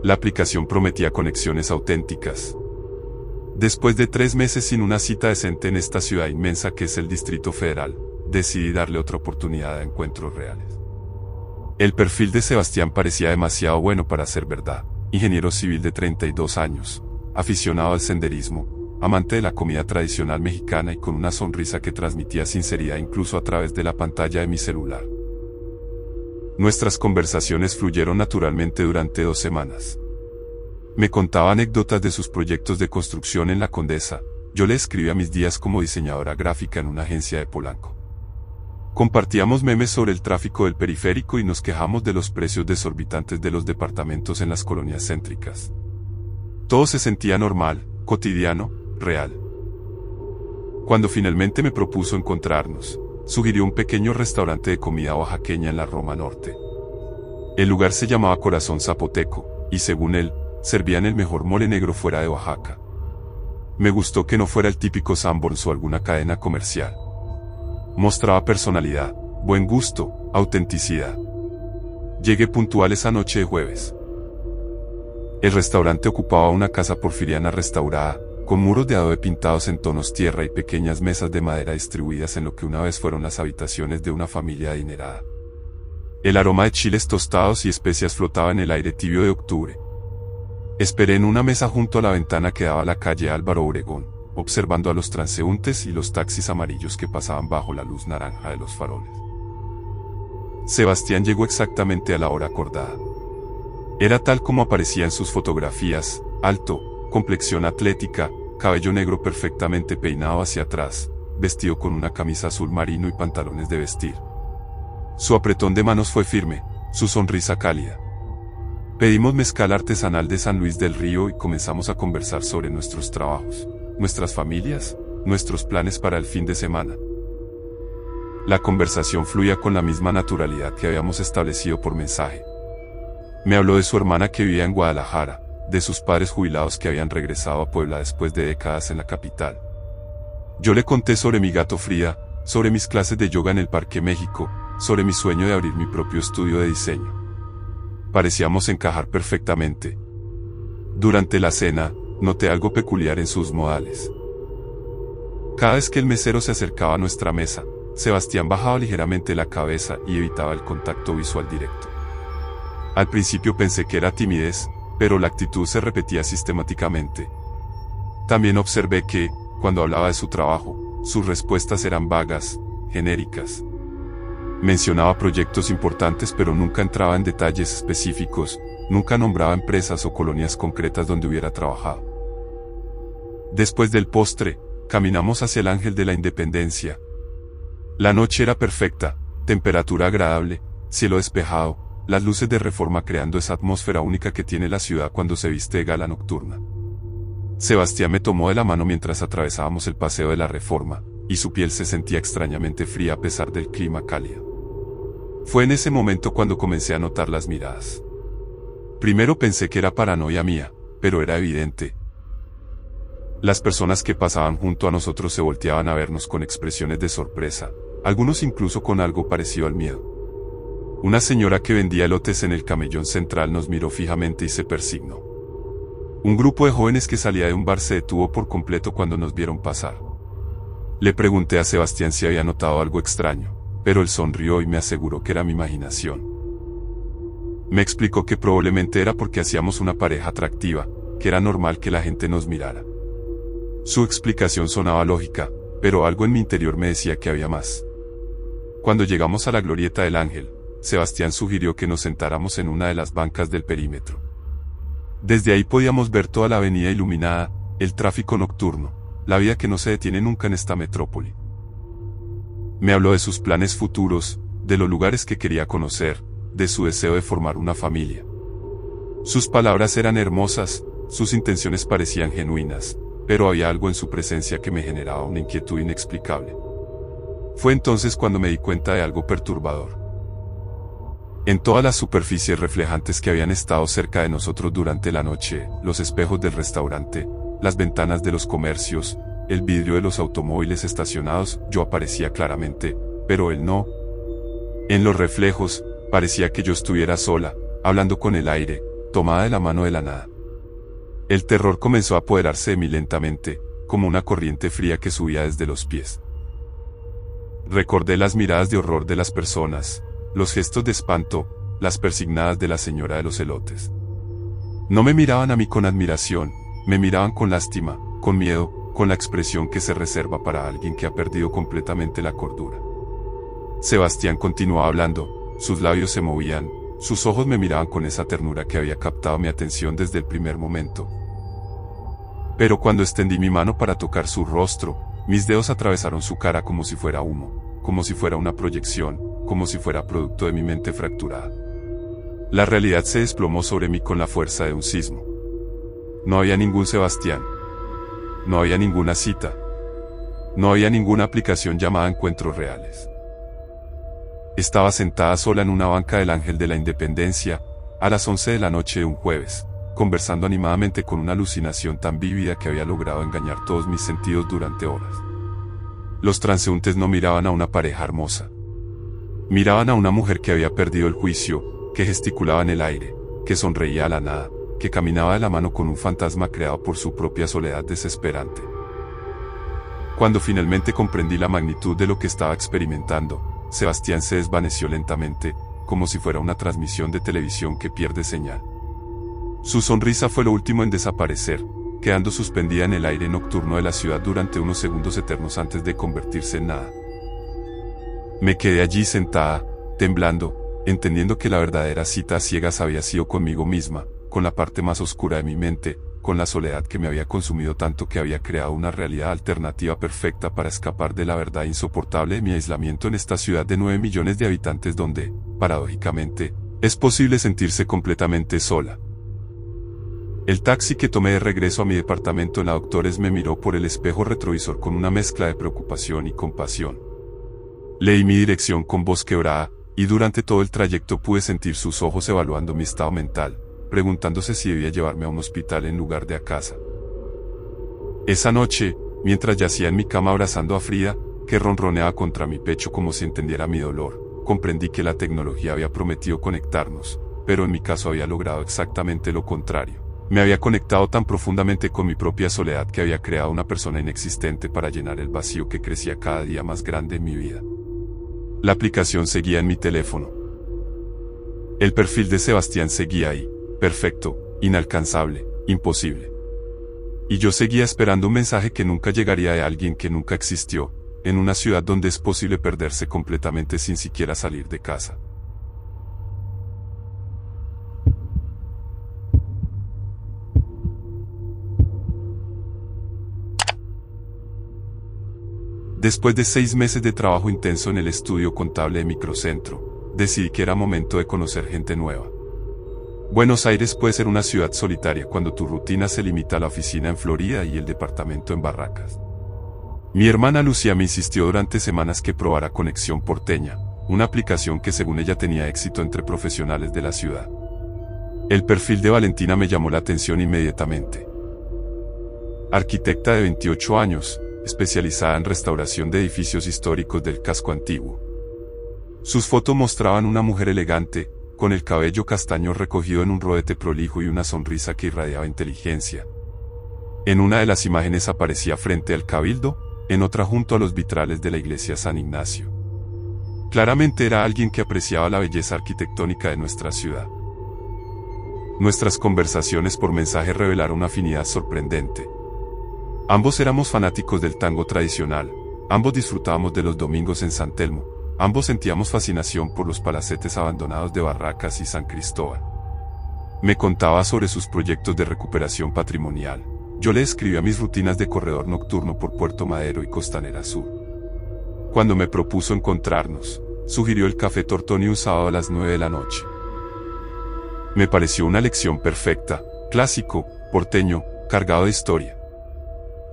La aplicación prometía conexiones auténticas. Después de 3 meses sin una cita decente en esta ciudad inmensa que es el Distrito Federal, decidí darle otra oportunidad a encuentros reales. El perfil de Sebastián parecía demasiado bueno para ser verdad. Ingeniero civil de 32 años, aficionado al senderismo, amante de la comida tradicional mexicana y con una sonrisa que transmitía sinceridad incluso a través de la pantalla de mi celular. Nuestras conversaciones fluyeron naturalmente durante 2 semanas. Me contaba anécdotas de sus proyectos de construcción en La Condesa. Yo le escribía mis días como diseñadora gráfica en una agencia de Polanco. Compartíamos memes sobre el tráfico del periférico y nos quejamos de los precios desorbitantes de los departamentos en las colonias céntricas. Todo se sentía normal, cotidiano, real. Cuando finalmente me propuso encontrarnos, sugirió un pequeño restaurante de comida oaxaqueña en la Roma Norte. El lugar se llamaba Corazón Zapoteco, y según él, servían el mejor mole negro fuera de Oaxaca. Me gustó que no fuera el típico Sanborns o alguna cadena comercial. Mostraba personalidad, buen gusto, autenticidad. Llegué puntual esa noche de jueves. El restaurante ocupaba una casa porfiriana restaurada, con muros de adobe pintados en tonos tierra y pequeñas mesas de madera distribuidas en lo que una vez fueron las habitaciones de una familia adinerada. El aroma de chiles tostados y especias flotaba en el aire tibio de octubre. Esperé en una mesa junto a la ventana que daba a la calle Álvaro Obregón, observando a los transeúntes y los taxis amarillos que pasaban bajo la luz naranja de los faroles. Sebastián llegó exactamente a la hora acordada. Era tal como aparecía en sus fotografías, alto, complexión atlética, cabello negro perfectamente peinado hacia atrás, vestido con una camisa azul marino y pantalones de vestir. Su apretón de manos fue firme, su sonrisa cálida. Pedimos mezcal artesanal de San Luis del Río y comenzamos a conversar sobre nuestros trabajos, nuestras familias, nuestros planes para el fin de semana. La conversación fluía con la misma naturalidad que habíamos establecido por mensaje. Me habló de su hermana que vivía en Guadalajara, de sus padres jubilados que habían regresado a Puebla después de décadas en la capital. Yo le conté sobre mi gato Frida, sobre mis clases de yoga en el Parque México, sobre mi sueño de abrir mi propio estudio de diseño. Parecíamos encajar perfectamente. Durante la cena, noté algo peculiar en sus modales. Cada vez que el mesero se acercaba a nuestra mesa, Sebastián bajaba ligeramente la cabeza y evitaba el contacto visual directo. Al principio pensé que era timidez, pero la actitud se repetía sistemáticamente. También observé que, cuando hablaba de su trabajo, sus respuestas eran vagas, genéricas. Mencionaba proyectos importantes pero nunca entraba en detalles específicos, nunca nombraba empresas o colonias concretas donde hubiera trabajado. Después del postre, caminamos hacia el Ángel de la Independencia. La noche era perfecta, temperatura agradable, cielo despejado, las luces de Reforma creando esa atmósfera única que tiene la ciudad cuando se viste de gala nocturna. Sebastián me tomó de la mano mientras atravesábamos el paseo de la Reforma, y su piel se sentía extrañamente fría a pesar del clima cálido. Fue en ese momento cuando comencé a notar las miradas. Primero pensé que era paranoia mía, pero era evidente. Las personas que pasaban junto a nosotros se volteaban a vernos con expresiones de sorpresa, algunos incluso con algo parecido al miedo. Una señora que vendía elotes en el camellón central nos miró fijamente y se persignó. Un grupo de jóvenes que salía de un bar se detuvo por completo cuando nos vieron pasar. Le pregunté a Sebastián si había notado algo extraño, pero él sonrió y me aseguró que era mi imaginación. Me explicó que probablemente era porque hacíamos una pareja atractiva, que era normal que la gente nos mirara. Su explicación sonaba lógica, pero algo en mi interior me decía que había más. Cuando llegamos a la Glorieta del Ángel, Sebastián sugirió que nos sentáramos en una de las bancas del perímetro. Desde ahí podíamos ver toda la avenida iluminada, el tráfico nocturno, la vida que no se detiene nunca en esta metrópoli. Me habló de sus planes futuros, de los lugares que quería conocer, de su deseo de formar una familia. Sus palabras eran hermosas, sus intenciones parecían genuinas, pero había algo en su presencia que me generaba una inquietud inexplicable. Fue entonces cuando me di cuenta de algo perturbador. En todas las superficies reflejantes que habían estado cerca de nosotros durante la noche, los espejos del restaurante, las ventanas de los comercios, el vidrio de los automóviles estacionados, yo aparecía claramente, pero él no. En los reflejos, parecía que yo estuviera sola, hablando con el aire, tomada de la mano de la nada. El terror comenzó a apoderarse de mí lentamente, como una corriente fría que subía desde los pies. Recordé las miradas de horror de las personas, los gestos de espanto, las persignadas de la señora de los elotes. No me miraban a mí con admiración, me miraban con lástima, con miedo, con la expresión que se reserva para alguien que ha perdido completamente la cordura. Sebastián continuó hablando, sus labios se movían, sus ojos me miraban con esa ternura que había captado mi atención desde el primer momento. Pero cuando extendí mi mano para tocar su rostro, mis dedos atravesaron su cara como si fuera humo, como si fuera una proyección, como si fuera producto de mi mente fracturada. La realidad se desplomó sobre mí con la fuerza de un sismo. No había ningún Sebastián. No había ninguna cita. No había ninguna aplicación llamada Encuentros Reales. Estaba sentada sola en una banca del Ángel de la Independencia, a las 11 de la noche de un jueves, conversando animadamente con una alucinación tan vívida que había logrado engañar todos mis sentidos durante horas. Los transeúntes no miraban a una pareja hermosa. Miraban a una mujer que había perdido el juicio, que gesticulaba en el aire, que sonreía a la nada, que caminaba de la mano con un fantasma creado por su propia soledad desesperante. Cuando finalmente comprendí la magnitud de lo que estaba experimentando, Sebastián se desvaneció lentamente, como si fuera una transmisión de televisión que pierde señal. Su sonrisa fue lo último en desaparecer, quedando suspendida en el aire nocturno de la ciudad durante unos segundos eternos antes de convertirse en nada. Me quedé allí sentada, temblando, entendiendo que la verdadera cita a ciegas había sido conmigo misma, con la parte más oscura de mi mente, con la soledad que me había consumido tanto que había creado una realidad alternativa perfecta para escapar de la verdad insoportable de mi aislamiento en esta ciudad de 9 millones de habitantes donde, paradójicamente, es posible sentirse completamente sola. El taxi que tomé de regreso a mi departamento en la Doctores me miró por el espejo retrovisor con una mezcla de preocupación y compasión. Leí mi dirección con voz quebrada, y durante todo el trayecto pude sentir sus ojos evaluando mi estado mental, preguntándose si debía llevarme a un hospital en lugar de a casa. Esa noche, mientras yacía en mi cama abrazando a Frida, que ronroneaba contra mi pecho como si entendiera mi dolor, comprendí que la tecnología había prometido conectarnos, pero en mi caso había logrado exactamente lo contrario. Me había conectado tan profundamente con mi propia soledad que había creado una persona inexistente para llenar el vacío que crecía cada día más grande en mi vida. La aplicación seguía en mi teléfono. El perfil de Sebastián seguía ahí, perfecto, inalcanzable, imposible. Y yo seguía esperando un mensaje que nunca llegaría de alguien que nunca existió, en una ciudad donde es posible perderse completamente sin siquiera salir de casa. Después de 6 meses de trabajo intenso en el estudio contable de Microcentro, decidí que era momento de conocer gente nueva. Buenos Aires puede ser una ciudad solitaria cuando tu rutina se limita a la oficina en Florida y el departamento en Barracas. Mi hermana Lucía me insistió durante semanas que probara Conexión Porteña, una aplicación que según ella tenía éxito entre profesionales de la ciudad. El perfil de Valentina me llamó la atención inmediatamente. Arquitecta de 28 años, especializada en restauración de edificios históricos del casco antiguo. Sus fotos mostraban una mujer elegante, con el cabello castaño recogido en un rodete prolijo y una sonrisa que irradiaba inteligencia. En una de las imágenes aparecía frente al cabildo, en otra junto a los vitrales de la iglesia San Ignacio. Claramente era alguien que apreciaba la belleza arquitectónica de nuestra ciudad. Nuestras conversaciones por mensaje revelaron una afinidad sorprendente. Ambos éramos fanáticos del tango tradicional, ambos disfrutábamos de los domingos en San Telmo, ambos sentíamos fascinación por los palacetes abandonados de Barracas y San Cristóbal. Me contaba sobre sus proyectos de recuperación patrimonial. Yo le escribía mis rutinas de corredor nocturno por Puerto Madero y Costanera Sur. Cuando me propuso encontrarnos, sugirió el Café Tortoni un sábado a las 9 de la noche. Me pareció una lección perfecta, clásico, porteño, cargado de historia.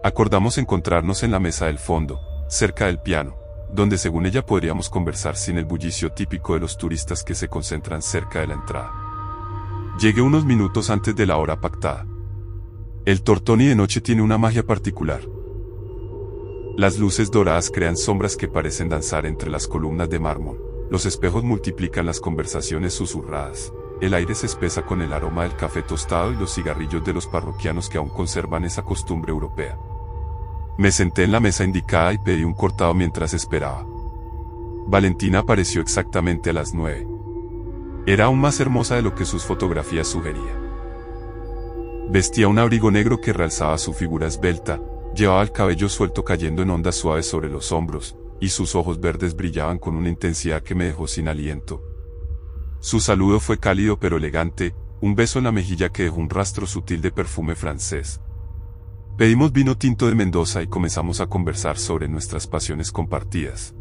Acordamos encontrarnos en la mesa del fondo, cerca del piano, donde según ella podríamos conversar sin el bullicio típico de los turistas que se concentran cerca de la entrada. Llegué unos minutos antes de la hora pactada. El Tortoni de noche tiene una magia particular. Las luces doradas crean sombras que parecen danzar entre las columnas de mármol, los espejos multiplican las conversaciones susurradas, el aire se espesa con el aroma del café tostado y los cigarrillos de los parroquianos que aún conservan esa costumbre europea. Me senté en la mesa indicada y pedí un cortado mientras esperaba. Valentina apareció exactamente a las 9. Era aún más hermosa de lo que sus fotografías sugerían. Vestía un abrigo negro que realzaba su figura esbelta, llevaba el cabello suelto cayendo en ondas suaves sobre los hombros, y sus ojos verdes brillaban con una intensidad que me dejó sin aliento. Su saludo fue cálido pero elegante, un beso en la mejilla que dejó un rastro sutil de perfume francés. Pedimos vino tinto de Mendoza y comenzamos a conversar sobre nuestras pasiones compartidas.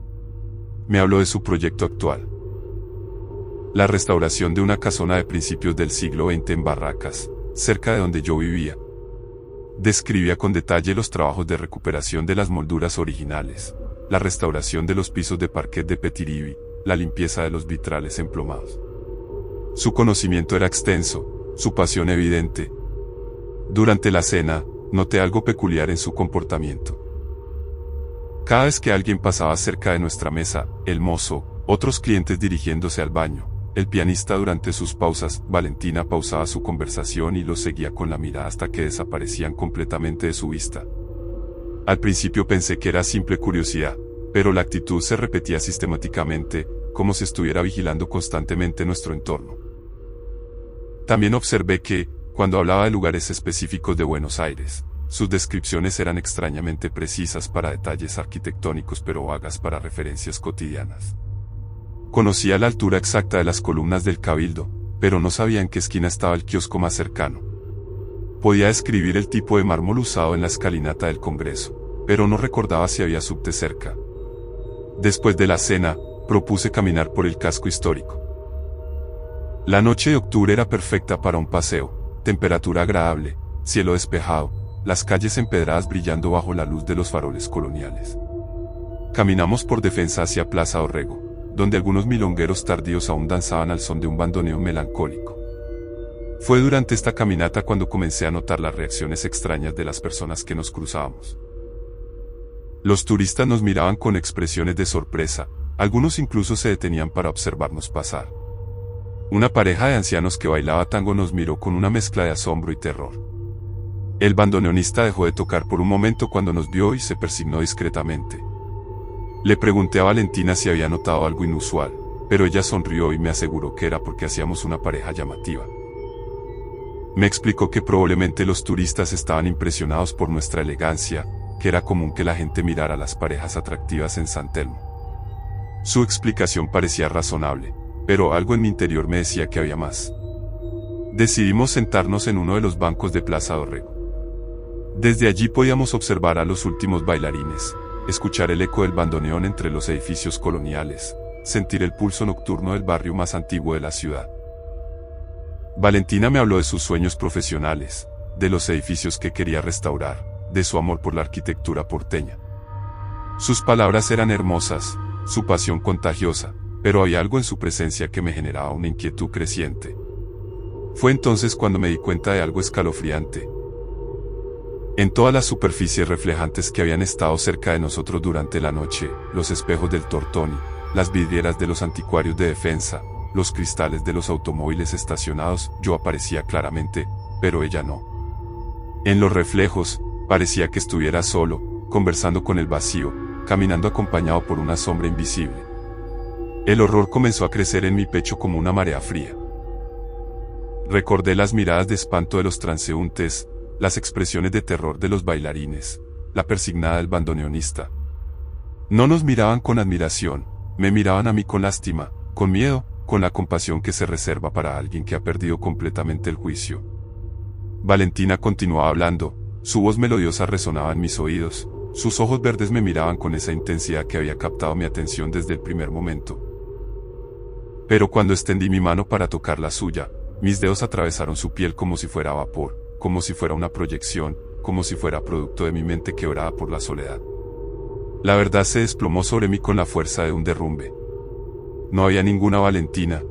Me habló de su proyecto actual. La restauración de una casona de principios del siglo XX en Barracas, cerca de donde yo vivía. Describía con detalle los trabajos de recuperación de las molduras originales, la restauración de los pisos de parquet de Petirivi, la limpieza de los vitrales emplomados. Su conocimiento era extenso, su pasión evidente. Durante la cena, noté algo peculiar en su comportamiento. Cada vez que alguien pasaba cerca de nuestra mesa, el mozo, otros clientes dirigiéndose al baño, el pianista durante sus pausas, Valentina pausaba su conversación y los seguía con la mirada hasta que desaparecían completamente de su vista. Al principio pensé que era simple curiosidad, pero la actitud se repetía sistemáticamente, como si estuviera vigilando constantemente nuestro entorno. También observé que, cuando hablaba de lugares específicos de Buenos Aires, sus descripciones eran extrañamente precisas para detalles arquitectónicos pero vagas para referencias cotidianas. Conocía la altura exacta de las columnas del Cabildo, pero no sabía en qué esquina estaba el kiosco más cercano. Podía describir el tipo de mármol usado en la escalinata del Congreso, pero no recordaba si había subte cerca. Después de la cena, propuse caminar por el casco histórico. La noche de octubre era perfecta para un paseo, temperatura agradable, cielo despejado, las calles empedradas brillando bajo la luz de los faroles coloniales. Caminamos por Defensa hacia Plaza Dorrego, donde algunos milongueros tardíos aún danzaban al son de un bandoneón melancólico. Fue durante esta caminata cuando comencé a notar las reacciones extrañas de las personas que nos cruzábamos. Los turistas nos miraban con expresiones de sorpresa, algunos incluso se detenían para observarnos pasar. Una pareja de ancianos que bailaba tango nos miró con una mezcla de asombro y terror. El bandoneonista dejó de tocar por un momento cuando nos vio y se persignó discretamente. Le pregunté a Valentina si había notado algo inusual, pero ella sonrió y me aseguró que era porque hacíamos una pareja llamativa. Me explicó que probablemente los turistas estaban impresionados por nuestra elegancia, que era común que la gente mirara a las parejas atractivas en San Telmo. Su explicación parecía razonable, pero algo en mi interior me decía que había más. Decidimos sentarnos en uno de los bancos de Plaza Dorrego. Desde allí podíamos observar a los últimos bailarines, escuchar el eco del bandoneón entre los edificios coloniales, sentir el pulso nocturno del barrio más antiguo de la ciudad. Valentina me habló de sus sueños profesionales, de los edificios que quería restaurar, de su amor por la arquitectura porteña. Sus palabras eran hermosas, su pasión contagiosa, pero había algo en su presencia que me generaba una inquietud creciente. Fue entonces cuando me di cuenta de algo escalofriante. En todas las superficies reflejantes que habían estado cerca de nosotros durante la noche, los espejos del Tortoni, las vidrieras de los anticuarios de Defensa, los cristales de los automóviles estacionados, yo aparecía claramente, pero ella no. En los reflejos, parecía que estuviera solo, conversando con el vacío, caminando acompañado por una sombra invisible. El horror comenzó a crecer en mi pecho como una marea fría. Recordé las miradas de espanto de los transeúntes, las expresiones de terror de los bailarines, la persignada del bandoneonista. No nos miraban con admiración, me miraban a mí con lástima, con miedo, con la compasión que se reserva para alguien que ha perdido completamente el juicio. Valentina continuaba hablando, su voz melodiosa resonaba en mis oídos, sus ojos verdes me miraban con esa intensidad que había captado mi atención desde el primer momento. Pero cuando extendí mi mano para tocar la suya, mis dedos atravesaron su piel como si fuera vapor, como si fuera una proyección, como si fuera producto de mi mente quebrada por la soledad. La verdad se desplomó sobre mí con la fuerza de un derrumbe. No había ninguna Valentina.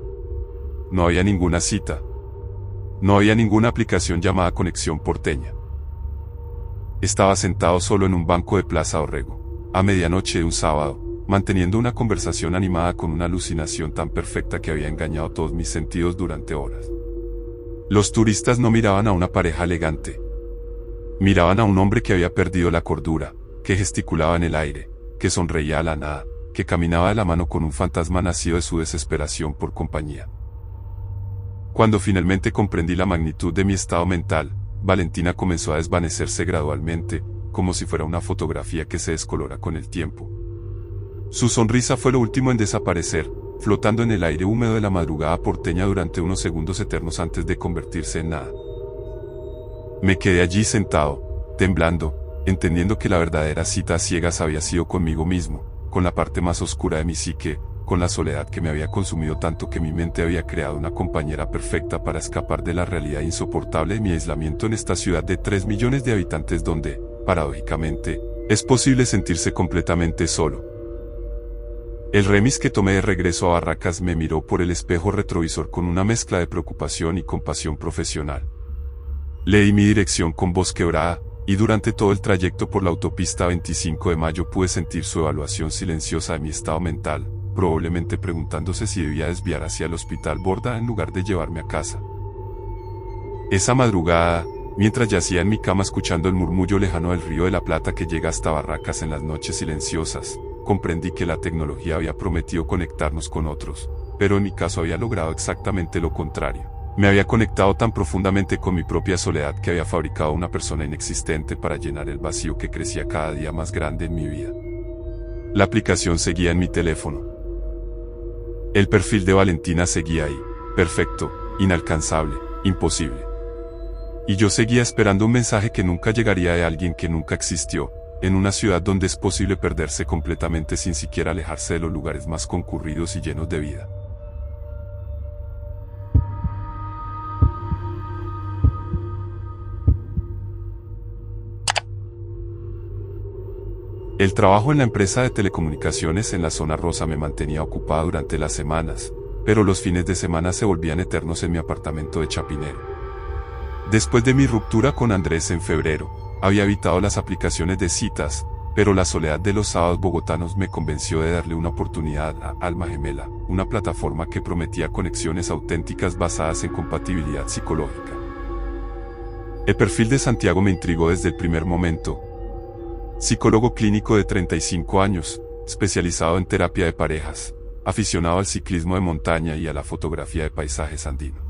No había ninguna cita. No había ninguna aplicación llamada Conexión Porteña. Estaba sentado solo en un banco de Plaza Dorrego, a medianoche de un sábado, manteniendo una conversación animada con una alucinación tan perfecta que había engañado todos mis sentidos durante horas. Los turistas no miraban a una pareja elegante. Miraban a un hombre que había perdido la cordura, que gesticulaba en el aire, que sonreía a la nada, que caminaba de la mano con un fantasma nacido de su desesperación por compañía. Cuando finalmente comprendí la magnitud de mi estado mental, Valentina comenzó a desvanecerse gradualmente, como si fuera una fotografía que se descolora con el tiempo. Su sonrisa fue lo último en desaparecer, flotando en el aire húmedo de la madrugada porteña durante unos segundos eternos antes de convertirse en nada. Me quedé allí sentado, temblando, entendiendo que la verdadera cita a ciegas había sido conmigo mismo, con la parte más oscura de mi psique, con la soledad que me había consumido tanto que mi mente había creado una compañera perfecta para escapar de la realidad insoportable de mi aislamiento en esta ciudad de 3 millones de habitantes donde, paradójicamente, es posible sentirse completamente solo. El remis que tomé de regreso a Barracas me miró por el espejo retrovisor con una mezcla de preocupación y compasión profesional. Le di mi dirección con voz quebrada, y durante todo el trayecto por la autopista 25 de Mayo pude sentir su evaluación silenciosa de mi estado mental, probablemente preguntándose si debía desviar hacia el hospital Borda en lugar de llevarme a casa. Esa madrugada, mientras yacía en mi cama escuchando el murmullo lejano del río de la Plata que llega hasta Barracas en las noches silenciosas, comprendí que la tecnología había prometido conectarnos con otros, pero en mi caso había logrado exactamente lo contrario. Me había conectado tan profundamente con mi propia soledad que había fabricado una persona inexistente para llenar el vacío que crecía cada día más grande en mi vida. La aplicación seguía en mi teléfono. El perfil de Valentina seguía ahí, perfecto, inalcanzable, imposible. Y yo seguía esperando un mensaje que nunca llegaría de alguien que nunca existió, en una ciudad donde es posible perderse completamente sin siquiera alejarse de los lugares más concurridos y llenos de vida. El trabajo en la empresa de telecomunicaciones en la zona rosa me mantenía ocupada durante las semanas, pero los fines de semana se volvían eternos en mi apartamento de Chapinero. Después de mi ruptura con Andrés en febrero, había evitado las aplicaciones de citas, pero la soledad de los sábados bogotanos me convenció de darle una oportunidad a Alma Gemela, una plataforma que prometía conexiones auténticas basadas en compatibilidad psicológica. El perfil de Santiago me intrigó desde el primer momento. Psicólogo clínico de 35 años, especializado en terapia de parejas, aficionado al ciclismo de montaña y a la fotografía de paisajes andinos.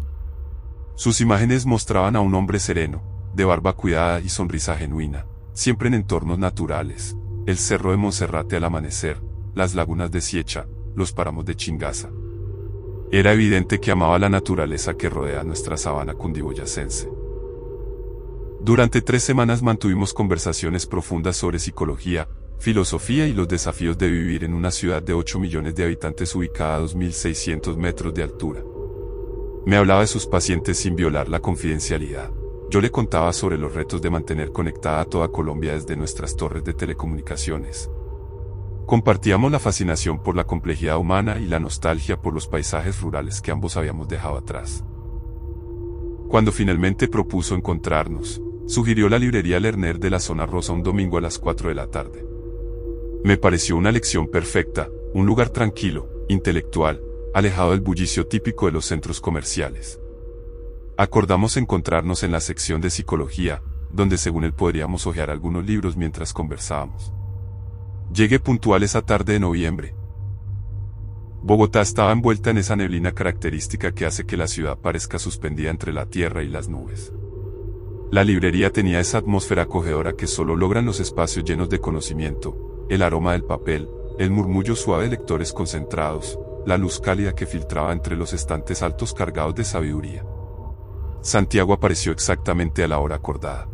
Sus imágenes mostraban a un hombre sereno, de barba cuidada y sonrisa genuina, siempre en entornos naturales, el cerro de Monserrate al amanecer, las lagunas de Siecha, los páramos de Chingaza. Era evidente que amaba la naturaleza que rodea nuestra sabana cundiboyacense. Durante 3 semanas mantuvimos conversaciones profundas sobre psicología, filosofía y los desafíos de vivir en una ciudad de 8 millones de habitantes ubicada a 2.600 metros de altura. Me hablaba de sus pacientes sin violar la confidencialidad. Yo le contaba sobre los retos de mantener conectada a toda Colombia desde nuestras torres de telecomunicaciones. Compartíamos la fascinación por la complejidad humana y la nostalgia por los paisajes rurales que ambos habíamos dejado atrás. Cuando finalmente propuso encontrarnos, sugirió la librería Lerner de la zona rosa un domingo a las 4 de la tarde. Me pareció una elección perfecta, un lugar tranquilo, intelectual, alejado del bullicio típico de los centros comerciales. Acordamos encontrarnos en la sección de psicología, donde según él podríamos hojear algunos libros mientras conversábamos. Llegué puntual esa tarde de noviembre. Bogotá estaba envuelta en esa neblina característica que hace que la ciudad parezca suspendida entre la tierra y las nubes. La librería tenía esa atmósfera acogedora que solo logran los espacios llenos de conocimiento, el aroma del papel, el murmullo suave de lectores concentrados, la luz cálida que filtraba entre los estantes altos cargados de sabiduría. Santiago apareció exactamente a la hora acordada.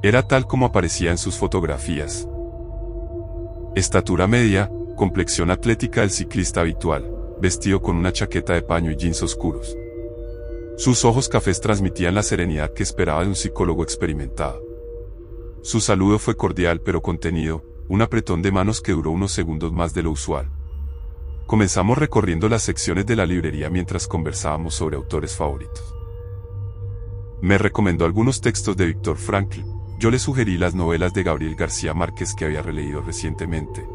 Era tal como aparecía en sus fotografías. Estatura media, complexión atlética del ciclista habitual, vestido con una chaqueta de paño y jeans oscuros. Sus ojos cafés transmitían la serenidad que esperaba de un psicólogo experimentado. Su saludo fue cordial pero contenido, un apretón de manos que duró unos segundos más de lo usual. Comenzamos recorriendo las secciones de la librería mientras conversábamos sobre autores favoritos. Me recomendó algunos textos de Viktor Frankl. Yo le sugerí las novelas de Gabriel García Márquez que había releído recientemente.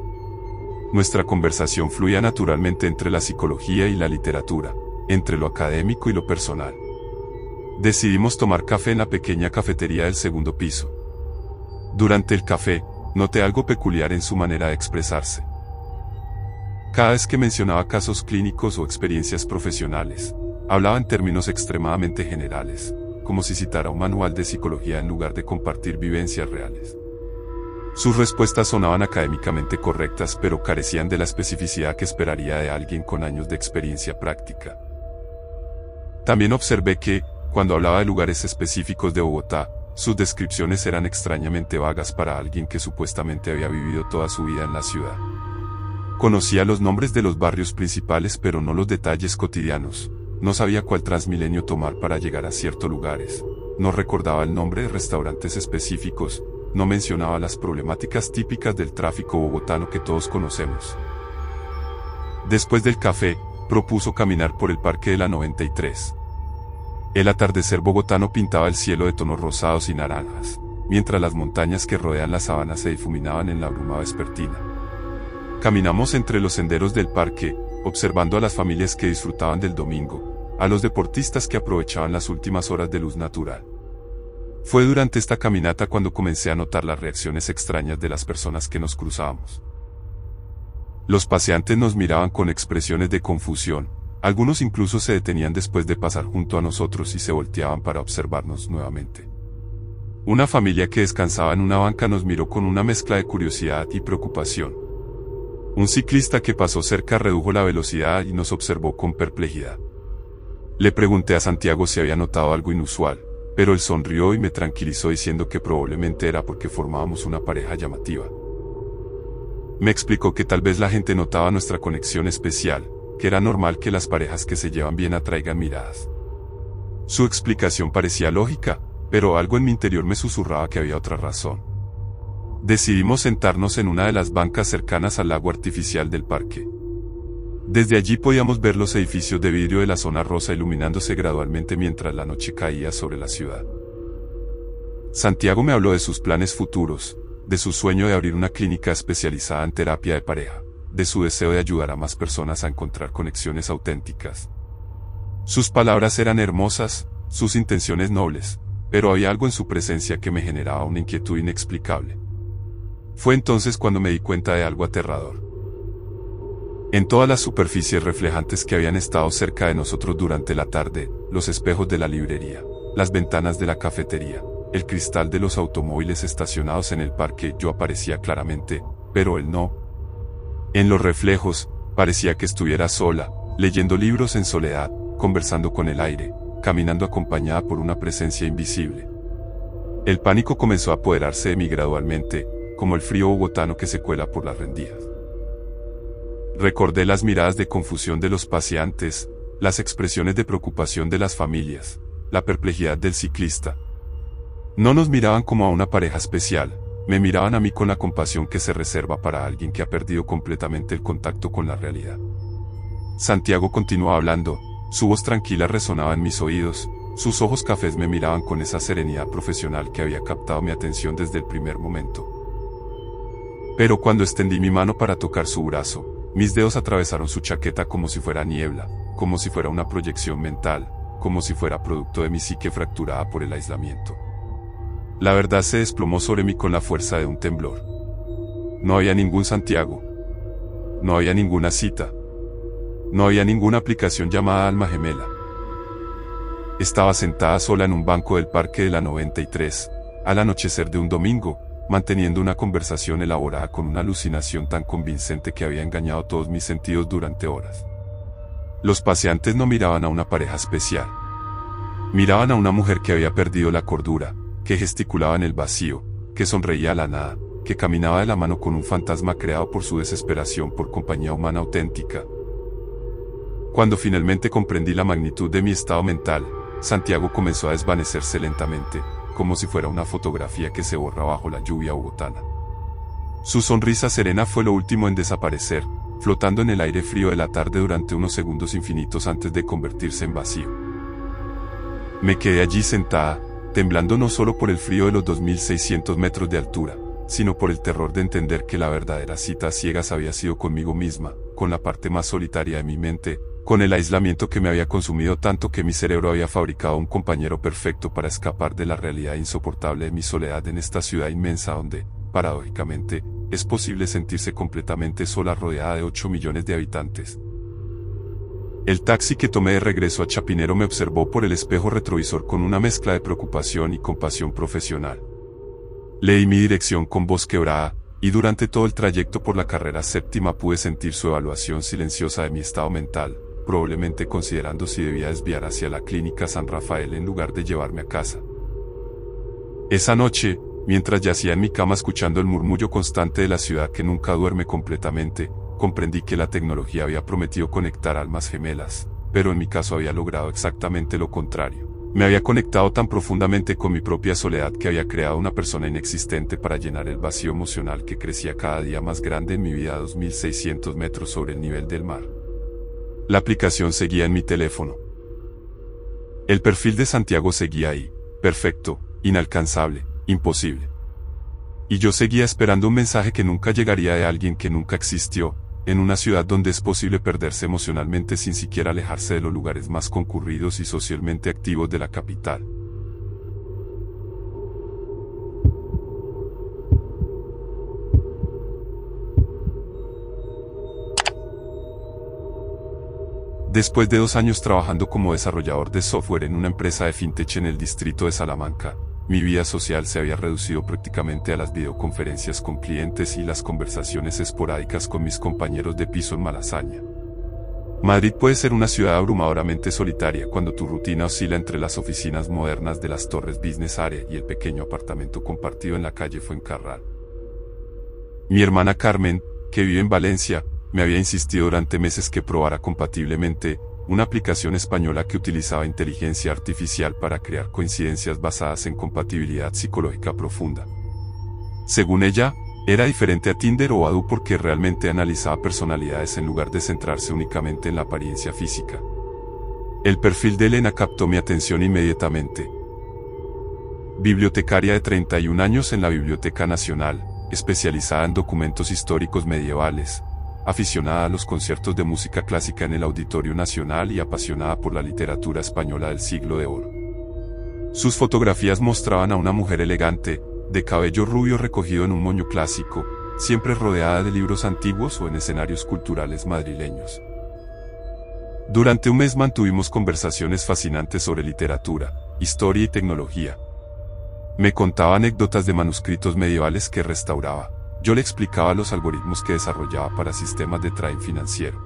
Nuestra conversación fluía naturalmente entre la psicología y la literatura, entre lo académico y lo personal. Decidimos tomar café en la pequeña cafetería del segundo piso. Durante el café, noté algo peculiar en su manera de expresarse. Cada vez que mencionaba casos clínicos o experiencias profesionales, hablaba en términos extremadamente generales, como si citara un manual de psicología en lugar de compartir vivencias reales. Sus respuestas sonaban académicamente correctas, pero carecían de la especificidad que esperaría de alguien con años de experiencia práctica. También observé que, cuando hablaba de lugares específicos de Bogotá, sus descripciones eran extrañamente vagas para alguien que supuestamente había vivido toda su vida en la ciudad. Conocía los nombres de los barrios principales pero no los detalles cotidianos. No sabía cuál Transmilenio tomar para llegar a ciertos lugares. No recordaba el nombre de restaurantes específicos. No mencionaba las problemáticas típicas del tráfico bogotano que todos conocemos. Después del café, propuso caminar por el Parque de la 93. El atardecer bogotano pintaba el cielo de tonos rosados y naranjas, mientras las montañas que rodean la sabana se difuminaban en la bruma vespertina. Caminamos entre los senderos del parque, observando a las familias que disfrutaban del domingo, a los deportistas que aprovechaban las últimas horas de luz natural. Fue durante esta caminata cuando comencé a notar las reacciones extrañas de las personas que nos cruzábamos. Los paseantes nos miraban con expresiones de confusión, algunos incluso se detenían después de pasar junto a nosotros y se volteaban para observarnos nuevamente. Una familia que descansaba en una banca nos miró con una mezcla de curiosidad y preocupación. Un ciclista que pasó cerca redujo la velocidad y nos observó con perplejidad. Le pregunté a Santiago si había notado algo inusual, pero él sonrió y me tranquilizó diciendo que probablemente era porque formábamos una pareja llamativa. Me explicó que tal vez la gente notaba nuestra conexión especial, que era normal que las parejas que se llevan bien atraigan miradas. Su explicación parecía lógica, pero algo en mi interior me susurraba que había otra razón. Decidimos sentarnos en una de las bancas cercanas al lago artificial del parque. Desde allí podíamos ver los edificios de vidrio de la zona rosa iluminándose gradualmente mientras la noche caía sobre la ciudad. Santiago me habló de sus planes futuros, de su sueño de abrir una clínica especializada en terapia de pareja, de su deseo de ayudar a más personas a encontrar conexiones auténticas. Sus palabras eran hermosas, sus intenciones nobles, pero había algo en su presencia que me generaba una inquietud inexplicable. Fue entonces cuando me di cuenta de algo aterrador. En todas las superficies reflejantes que habían estado cerca de nosotros durante la tarde, los espejos de la librería, las ventanas de la cafetería, el cristal de los automóviles estacionados en el parque, yo aparecía claramente, pero él no. En los reflejos, parecía que estuviera sola, leyendo libros en soledad, conversando con el aire, caminando acompañada por una presencia invisible. El pánico comenzó a apoderarse de mí gradualmente, como el frío bogotano que se cuela por las rendijas. Recordé las miradas de confusión de los paseantes, las expresiones de preocupación de las familias, la perplejidad del ciclista. No nos miraban como a una pareja especial, me miraban a mí con la compasión que se reserva para alguien que ha perdido completamente el contacto con la realidad. Santiago continuó hablando, su voz tranquila resonaba en mis oídos, sus ojos cafés me miraban con esa serenidad profesional que había captado mi atención desde el primer momento. Pero cuando extendí mi mano para tocar su brazo, mis dedos atravesaron su chaqueta como si fuera niebla, como si fuera una proyección mental, como si fuera producto de mi psique fracturada por el aislamiento. La verdad se desplomó sobre mí con la fuerza de un temblor. No había ningún Santiago. No había ninguna cita. No había ninguna aplicación llamada Alma Gemela. Estaba sentada sola en un banco del Parque de la 93, al anochecer de un domingo, manteniendo una conversación elaborada con una alucinación tan convincente que había engañado todos mis sentidos durante horas. Los paseantes no miraban a una pareja especial. Miraban a una mujer que había perdido la cordura, que gesticulaba en el vacío, que sonreía a la nada, que caminaba de la mano con un fantasma creado por su desesperación por compañía humana auténtica. Cuando finalmente comprendí la magnitud de mi estado mental, Santiago comenzó a desvanecerse lentamente, como si fuera una fotografía que se borra bajo la lluvia bogotana. Su sonrisa serena fue lo último en desaparecer, flotando en el aire frío de la tarde durante unos segundos infinitos antes de convertirse en vacío. Me quedé allí sentada, temblando no solo por el frío de los 2600 metros de altura, sino por el terror de entender que la verdadera cita a ciegas había sido conmigo misma, con la parte más solitaria de mi mente, con el aislamiento que me había consumido tanto que mi cerebro había fabricado un compañero perfecto para escapar de la realidad insoportable de mi soledad en esta ciudad inmensa donde, paradójicamente, es posible sentirse completamente sola rodeada de 8 millones de habitantes. El taxi que tomé de regreso a Chapinero me observó por el espejo retrovisor con una mezcla de preocupación y compasión profesional. Leí mi dirección con voz quebrada, y durante todo el trayecto por la carrera séptima pude sentir su evaluación silenciosa de mi estado mental, probablemente considerando si debía desviar hacia la clínica San Rafael en lugar de llevarme a casa. Esa noche, mientras yacía en mi cama escuchando el murmullo constante de la ciudad que nunca duerme completamente, comprendí que la tecnología había prometido conectar almas gemelas, pero en mi caso había logrado exactamente lo contrario. Me había conectado tan profundamente con mi propia soledad que había creado una persona inexistente para llenar el vacío emocional que crecía cada día más grande en mi vida a 2.600 metros sobre el nivel del mar. La aplicación seguía en mi teléfono. El perfil de Santiago seguía ahí, perfecto, inalcanzable, imposible. Y yo seguía esperando un mensaje que nunca llegaría de alguien que nunca existió, en una ciudad donde es posible perderse emocionalmente sin siquiera alejarse de los lugares más concurridos y socialmente activos de la capital. Después de 2 años trabajando como desarrollador de software en una empresa de fintech en el distrito de Salamanca, mi vida social se había reducido prácticamente a las videoconferencias con clientes y las conversaciones esporádicas con mis compañeros de piso en Malasaña. Madrid puede ser una ciudad abrumadoramente solitaria cuando tu rutina oscila entre las oficinas modernas de las Torres Business Area y el pequeño apartamento compartido en la calle Fuencarral. Mi hermana Carmen, que vive en Valencia, me había insistido durante meses que probara compatiblemente una aplicación española que utilizaba inteligencia artificial para crear coincidencias basadas en compatibilidad psicológica profunda. Según ella, era diferente a Tinder o Badoo porque realmente analizaba personalidades en lugar de centrarse únicamente en la apariencia física. El perfil de Elena captó mi atención inmediatamente. Bibliotecaria de 31 años en la Biblioteca Nacional, especializada en documentos históricos medievales, aficionada a los conciertos de música clásica en el Auditorio Nacional y apasionada por la literatura española del Siglo de Oro. Sus fotografías mostraban a una mujer elegante, de cabello rubio recogido en un moño clásico, siempre rodeada de libros antiguos o en escenarios culturales madrileños. Durante un mes mantuvimos conversaciones fascinantes sobre literatura, historia y tecnología. Me contaba anécdotas de manuscritos medievales que restauraba. Yo le explicaba los algoritmos que desarrollaba para sistemas de trading financiero.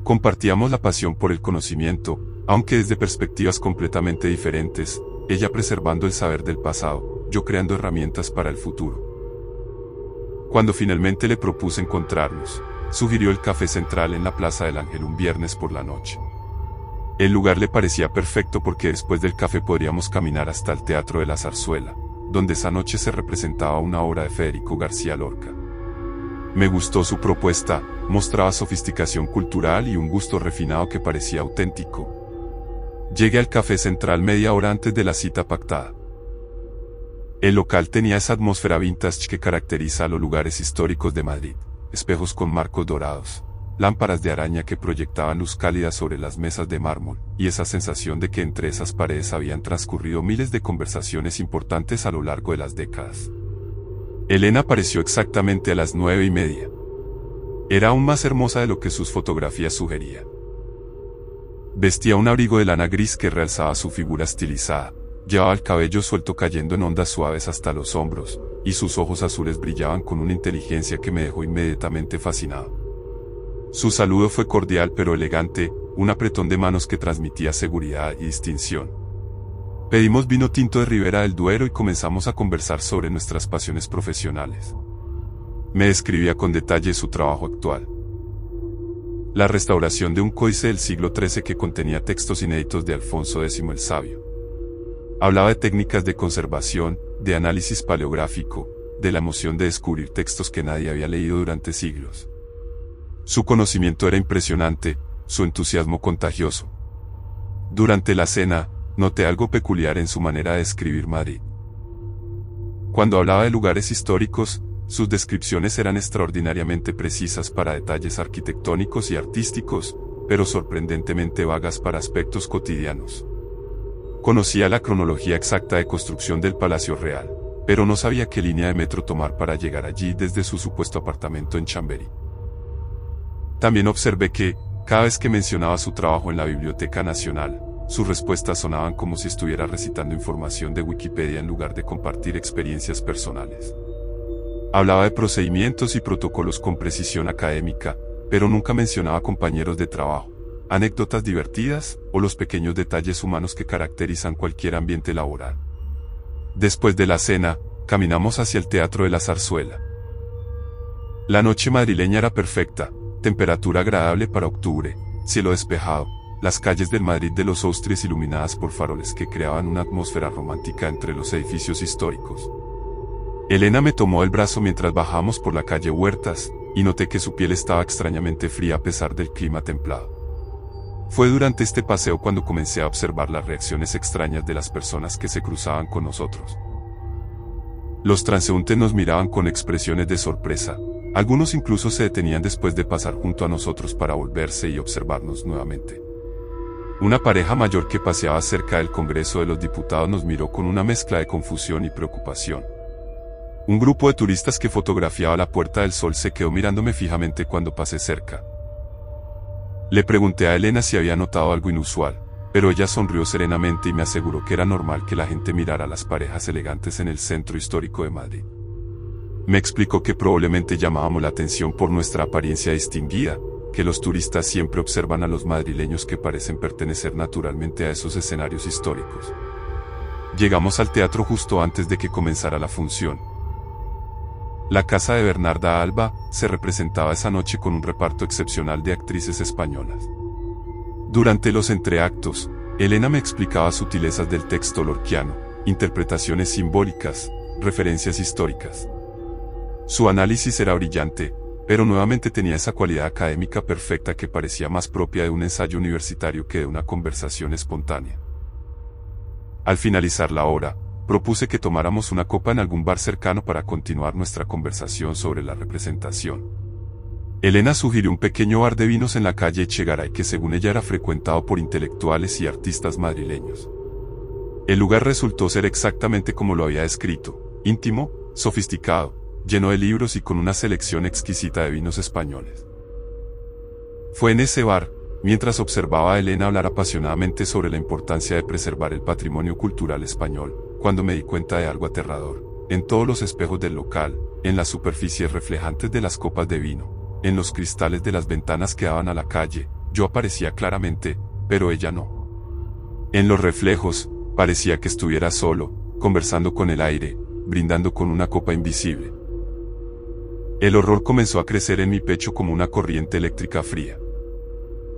Compartíamos la pasión por el conocimiento, aunque desde perspectivas completamente diferentes, ella preservando el saber del pasado, yo creando herramientas para el futuro. Cuando finalmente le propuse encontrarnos, sugirió el Café Central en la Plaza del Ángel un viernes por la noche. El lugar le parecía perfecto porque después del café podríamos caminar hasta el Teatro de la Zarzuela, donde esa noche se representaba una obra de Federico García Lorca. Me gustó su propuesta, mostraba sofisticación cultural y un gusto refinado que parecía auténtico. Llegué al Café Central media hora antes de la cita pactada. El local tenía esa atmósfera vintage que caracteriza a los lugares históricos de Madrid, espejos con marcos dorados, lámparas de araña que proyectaban luz cálida sobre las mesas de mármol, y esa sensación de que entre esas paredes habían transcurrido miles de conversaciones importantes a lo largo de las décadas. Elena apareció exactamente a las 9:30. Era aún más hermosa de lo que sus fotografías sugerían. Vestía un abrigo de lana gris que realzaba su figura estilizada, llevaba el cabello suelto cayendo en ondas suaves hasta los hombros, y sus ojos azules brillaban con una inteligencia que me dejó inmediatamente fascinado. Su saludo fue cordial pero elegante, un apretón de manos que transmitía seguridad y distinción. Pedimos vino tinto de Ribera del Duero y comenzamos a conversar sobre nuestras pasiones profesionales. Me describía con detalle su trabajo actual. La restauración de un códice del siglo XIII que contenía textos inéditos de Alfonso X el Sabio. Hablaba de técnicas de conservación, de análisis paleográfico, de la emoción de descubrir textos que nadie había leído durante siglos. Su conocimiento era impresionante, su entusiasmo contagioso. Durante la cena, noté algo peculiar en su manera de describir Madrid. Cuando hablaba de lugares históricos, sus descripciones eran extraordinariamente precisas para detalles arquitectónicos y artísticos, pero sorprendentemente vagas para aspectos cotidianos. Conocía la cronología exacta de construcción del Palacio Real, pero no sabía qué línea de metro tomar para llegar allí desde su supuesto apartamento en Chamberí. También observé que, cada vez que mencionaba su trabajo en la Biblioteca Nacional, sus respuestas sonaban como si estuviera recitando información de Wikipedia en lugar de compartir experiencias personales. Hablaba de procedimientos y protocolos con precisión académica, pero nunca mencionaba compañeros de trabajo, anécdotas divertidas o los pequeños detalles humanos que caracterizan cualquier ambiente laboral. Después de la cena, caminamos hacia el Teatro de la Zarzuela. La noche madrileña era perfecta, temperatura agradable para octubre, cielo despejado, las calles del Madrid de los Austries iluminadas por faroles que creaban una atmósfera romántica entre los edificios históricos. Elena me tomó el brazo mientras bajábamos por la calle Huertas, y noté que su piel estaba extrañamente fría a pesar del clima templado. Fue durante este paseo cuando comencé a observar las reacciones extrañas de las personas que se cruzaban con nosotros. Los transeúntes nos miraban con expresiones de sorpresa, algunos incluso se detenían después de pasar junto a nosotros para volverse y observarnos nuevamente. Una pareja mayor que paseaba cerca del Congreso de los Diputados nos miró con una mezcla de confusión y preocupación. Un grupo de turistas que fotografiaba la Puerta del Sol se quedó mirándome fijamente cuando pasé cerca. Le pregunté a Elena si había notado algo inusual, pero ella sonrió serenamente y me aseguró que era normal que la gente mirara a las parejas elegantes en el centro histórico de Madrid. Me explicó que probablemente llamábamos la atención por nuestra apariencia distinguida, que los turistas siempre observan a los madrileños que parecen pertenecer naturalmente a esos escenarios históricos. Llegamos al teatro justo antes de que comenzara la función. La casa de Bernarda Alba se representaba esa noche con un reparto excepcional de actrices españolas. Durante los entreactos, Elena me explicaba sutilezas del texto lorquiano, interpretaciones simbólicas, referencias históricas. Su análisis era brillante, pero nuevamente tenía esa cualidad académica perfecta que parecía más propia de un ensayo universitario que de una conversación espontánea. Al finalizar la obra, propuse que tomáramos una copa en algún bar cercano para continuar nuestra conversación sobre la representación. Elena sugirió un pequeño bar de vinos en la calle Echegaray que según ella era frecuentado por intelectuales y artistas madrileños. El lugar resultó ser exactamente como lo había descrito, íntimo, sofisticado, lleno de libros y con una selección exquisita de vinos españoles. Fue en ese bar, mientras observaba a Elena hablar apasionadamente sobre la importancia de preservar el patrimonio cultural español, cuando me di cuenta de algo aterrador. En todos los espejos del local, en las superficies reflejantes de las copas de vino, en los cristales de las ventanas que daban a la calle, yo aparecía claramente, pero ella no. En los reflejos, parecía que estuviera solo, conversando con el aire, brindando con una copa invisible. El horror comenzó a crecer en mi pecho como una corriente eléctrica fría.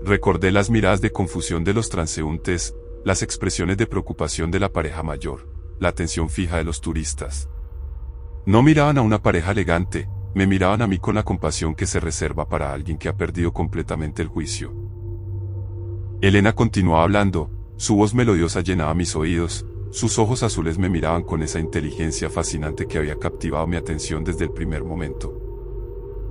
Recordé las miradas de confusión de los transeúntes, las expresiones de preocupación de la pareja mayor, la atención fija de los turistas. No miraban a una pareja elegante, me miraban a mí con la compasión que se reserva para alguien que ha perdido completamente el juicio. Elena continuó hablando, su voz melodiosa llenaba mis oídos, sus ojos azules me miraban con esa inteligencia fascinante que había captivado mi atención desde el primer momento.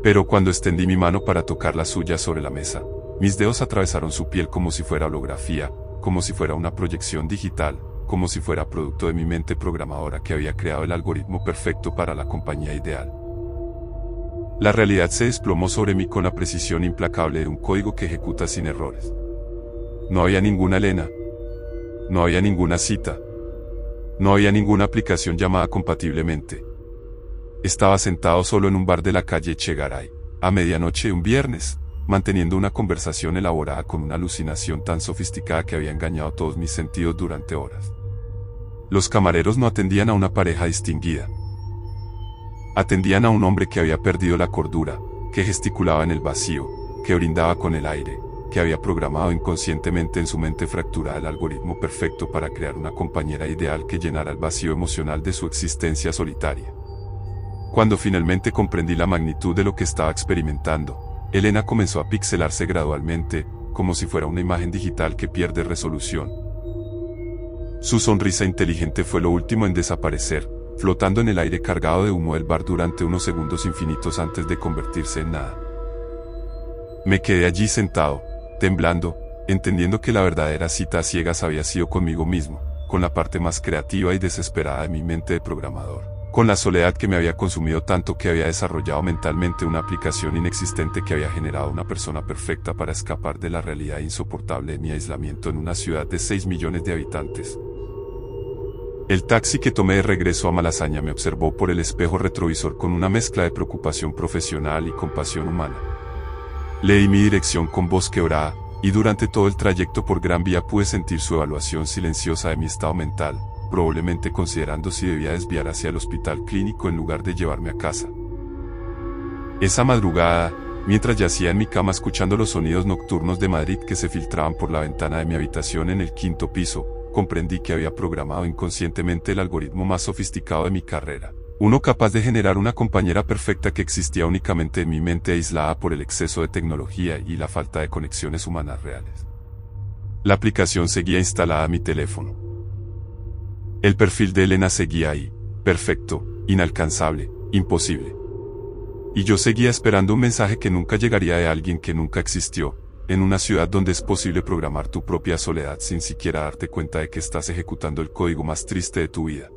Pero cuando extendí mi mano para tocar la suya sobre la mesa, mis dedos atravesaron su piel como si fuera holografía, como si fuera una proyección digital, como si fuera producto de mi mente programadora que había creado el algoritmo perfecto para la compañía ideal. La realidad se desplomó sobre mí con la precisión implacable de un código que ejecuta sin errores. No había ninguna Elena. No había ninguna cita. No había ninguna aplicación llamada compatiblemente. Estaba sentado solo en un bar de la calle Echegaray, a medianoche de un viernes, manteniendo una conversación elaborada con una alucinación tan sofisticada que había engañado todos mis sentidos durante horas. Los camareros no atendían a una pareja distinguida. Atendían a un hombre que había perdido la cordura, que gesticulaba en el vacío, que brindaba con el aire, que había programado inconscientemente en su mente fracturada el algoritmo perfecto para crear una compañera ideal que llenara el vacío emocional de su existencia solitaria. Cuando finalmente comprendí la magnitud de lo que estaba experimentando, Elena comenzó a pixelarse gradualmente, como si fuera una imagen digital que pierde resolución. Su sonrisa inteligente fue lo último en desaparecer, flotando en el aire cargado de humo del bar durante unos segundos infinitos antes de convertirse en nada. Me quedé allí sentado, temblando, entendiendo que la verdadera cita a ciegas había sido conmigo mismo, con la parte más creativa y desesperada de mi mente de programador, con la soledad que me había consumido tanto que había desarrollado mentalmente una aplicación inexistente que había generado una persona perfecta para escapar de la realidad insoportable de mi aislamiento en una ciudad de 6 millones de habitantes. El taxi que tomé de regreso a Malasaña me observó por el espejo retrovisor con una mezcla de preocupación profesional y compasión humana. Le di mi dirección con voz quebrada, y durante todo el trayecto por Gran Vía pude sentir su evaluación silenciosa de mi estado mental, probablemente considerando si debía desviar hacia el hospital clínico en lugar de llevarme a casa. Esa madrugada, mientras yacía en mi cama escuchando los sonidos nocturnos de Madrid que se filtraban por la ventana de mi habitación en el 5º piso, comprendí que había programado inconscientemente el algoritmo más sofisticado de mi carrera, uno capaz de generar una compañera perfecta que existía únicamente en mi mente aislada por el exceso de tecnología y la falta de conexiones humanas reales. La aplicación seguía instalada a mi teléfono. El perfil de Elena seguía ahí, perfecto, inalcanzable, imposible. Y yo seguía esperando un mensaje que nunca llegaría de alguien que nunca existió, en una ciudad donde es posible programar tu propia soledad sin siquiera darte cuenta de que estás ejecutando el código más triste de tu vida.